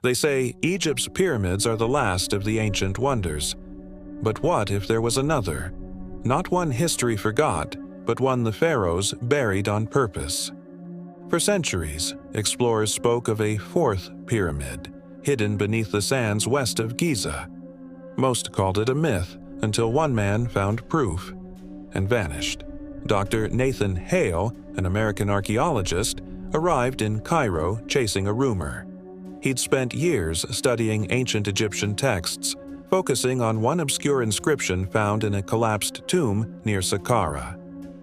They say Egypt's pyramids are the last of the ancient wonders. But what if there was another? Not one history forgot, but one the pharaohs buried on purpose. For centuries, explorers spoke of a fourth pyramid, hidden beneath the sands west of Giza. Most called it a myth until one man found proof and vanished. Dr. Nathan Hale, an American archaeologist, arrived in Cairo chasing a rumor. He'd spent years studying ancient Egyptian texts, focusing on one obscure inscription found in a collapsed tomb near Saqqara.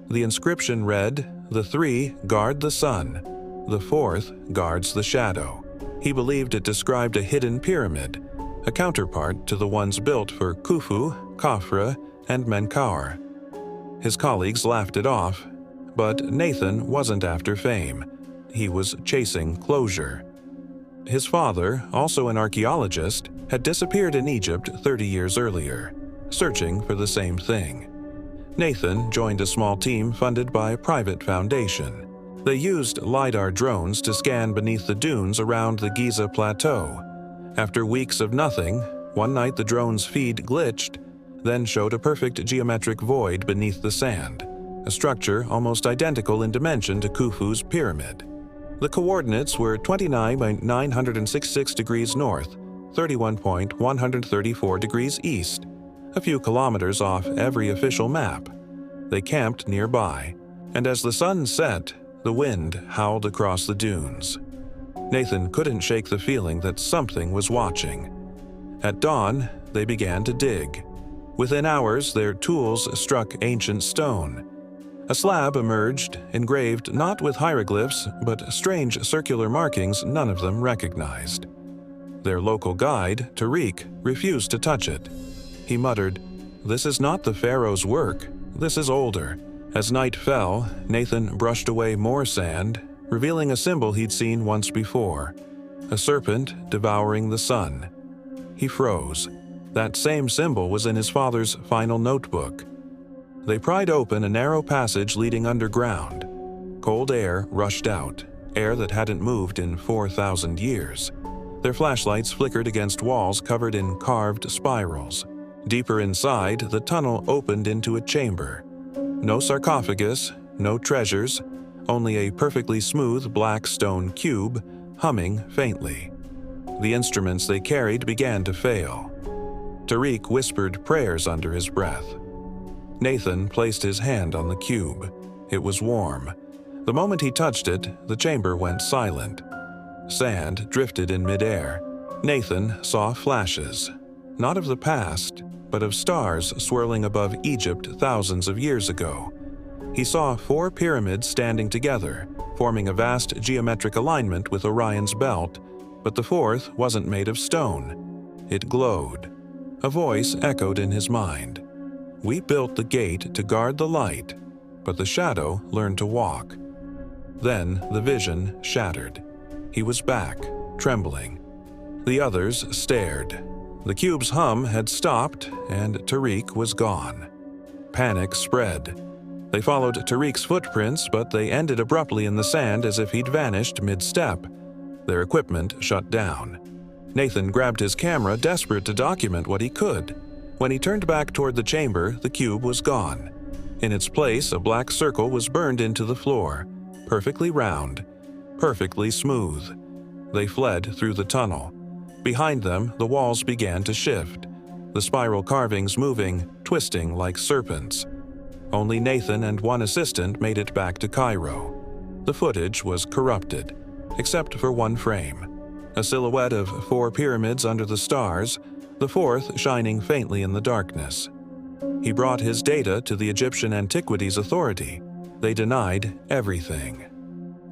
The inscription read, "The three guard the sun, the fourth guards the shadow." He believed it described a hidden pyramid, a counterpart to the ones built for Khufu, Khafra, and Menkaure. His colleagues laughed it off, but Nathan wasn't after fame. He was chasing closure. His father, also an archaeologist, had disappeared in Egypt 30 years earlier, searching for the same thing. Nathan joined a small team funded by a private foundation. They used LiDAR drones to scan beneath the dunes around the Giza Plateau. After weeks of nothing, one night the drone's feed glitched, then showed a perfect geometric void beneath the sand, a structure almost identical in dimension to Khufu's pyramid. The coordinates were 29.966 degrees north, 31.134 degrees east, a few kilometers off every official map. They camped nearby, and as the sun set, the wind howled across the dunes. Nathan couldn't shake the feeling that something was watching. At dawn, they began to dig. Within hours, their tools struck ancient stone. A slab emerged, engraved not with hieroglyphs, but strange circular markings none of them recognized. Their local guide, Tariq, refused to touch it. He muttered, "This is not the pharaoh's work. This is older." As night fell, Nathan brushed away more sand, revealing a symbol he'd seen once before, a serpent devouring the sun. He froze. That same symbol was in his father's final notebook. They pried open a narrow passage leading underground. Cold air rushed out, air that hadn't moved in 4,000 years. Their flashlights flickered against walls covered in carved spirals. Deeper inside, the tunnel opened into a chamber. No sarcophagus, no treasures, only a perfectly smooth black stone cube, humming faintly. The instruments they carried began to fail. Tariq whispered prayers under his breath. Nathan placed his hand on the cube. It was warm. The moment he touched it, the chamber went silent. Sand drifted in midair. Nathan saw flashes, not of the past, but of stars swirling above Egypt thousands of years ago. He saw 4 pyramids standing together, forming a vast geometric alignment with Orion's belt, but the fourth wasn't made of stone. It glowed. A voice echoed in his mind. "We built the gate to guard the light, but the shadow learned to walk." Then the vision shattered. He was back, trembling. The others stared. The cube's hum had stopped, and Tariq was gone. Panic spread. They followed Tariq's footprints, but they ended abruptly in the sand as if he'd vanished mid-step. Their equipment shut down. Nathan grabbed his camera, desperate to document what he could. When he turned back toward the chamber, the cube was gone. In its place, a black circle was burned into the floor, perfectly round, perfectly smooth. They fled through the tunnel. Behind them, the walls began to shift, the spiral carvings moving, twisting like serpents. Only Nathan and one assistant made it back to Cairo. The footage was corrupted, except for one frame. A silhouette of 4 pyramids under the stars, the fourth shining faintly in the darkness. He brought his data to the Egyptian Antiquities Authority. They denied everything.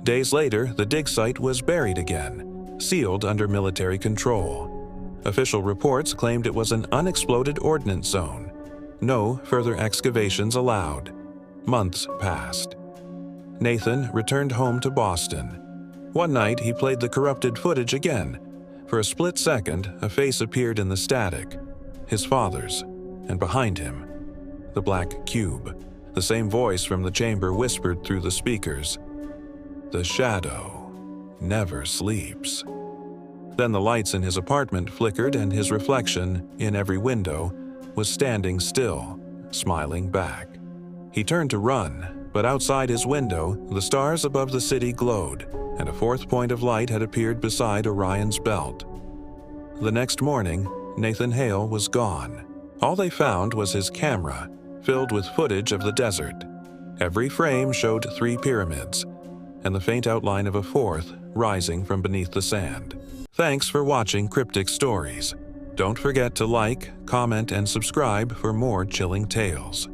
Days later, the dig site was buried again, sealed under military control. Official reports claimed it was an unexploded ordnance zone. No further excavations allowed. Months passed. Nathan returned home to Boston. One night, he played the corrupted footage again. For a split second, a face appeared in the static. His father's, and behind him, the black cube. The same voice from the chamber whispered through the speakers. "The shadow never sleeps." Then the lights in his apartment flickered and his reflection, in every window, was standing still, smiling back. He turned to run, but outside his window, the stars above the city glowed, and a fourth point of light had appeared beside Orion's belt. The next morning, Nathan Hale was gone. All they found was his camera, filled with footage of the desert. Every frame showed 3 pyramids, and the faint outline of a fourth rising from beneath the sand. Thanks for watching Kryptic Stories. Don't forget to like, comment, and subscribe for more chilling tales.